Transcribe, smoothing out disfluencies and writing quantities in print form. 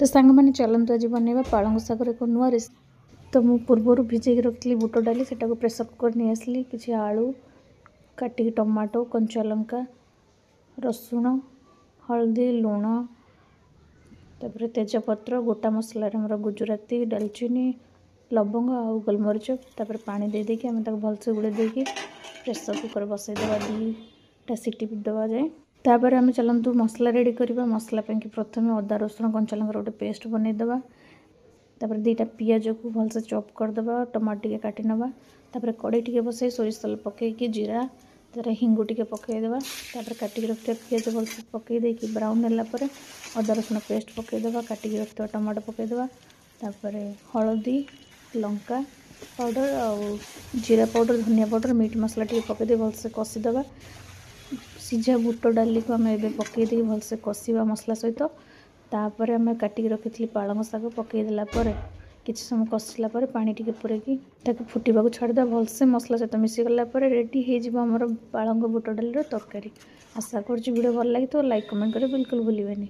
तो सांग मैंने चलते आज बनवा पालंग शागर एक नुआ रेसिपी। तो मु पूर्वर भिजे रखी बुट डाली से प्रेसर कुकर नहीं आसली किसी आलू काटिकी टमाटो कंचा लंका रसुण हल्दी लुण तापर तेजपत्र गोटा मसला गुजराती डालचीनी लवंग आउ गोलमरीच तापर पानी दे देकी आम भलसे गुड़े देकी प्रेसर कुकर बसईदेवा 2टा सीटी दवा जाए। तापर आम चलतु मसला रेडी करवा। मसला कि प्रथम अदा रसुण कंचा लंका गोटे पेस्ट बनईदेवा। तापर 2टा पियाज को भलसे चॉप करदे टमाटो टे काटी नवा। तापर कड़े टे बसई सोरिष तेल पकईकी जीरा तार हिंगु टे पकईदेवा। तापर काटिक रखिया पियाज भलसे पकई देकी ब्राउन है अदा रसुण पेस्ट पकईदेवा। काटिक रखिया टमाटो पकईदेवा। तापर हलदी लंका पाउडर आउ जीरा पाउडर धनिया पाउडर मीट मसला टे पकईदे भलसे कषिदेवा। सीझा बुट डाली को आम ए पकई दे भलसे कषा मसला सहित। तापर आम काटिक रखी पालंग शाग पकईदेला किसी समय कषिला पानी टिके पूरेकी फुटवा छाड़ीदा भलसे मसला सहित मिसीगला रेडी हो पालंग बुट डाली तरकारी। आशा कर वीडियो भल लगी तो लाइक कमेंट करे बिल्कुल भूलिए।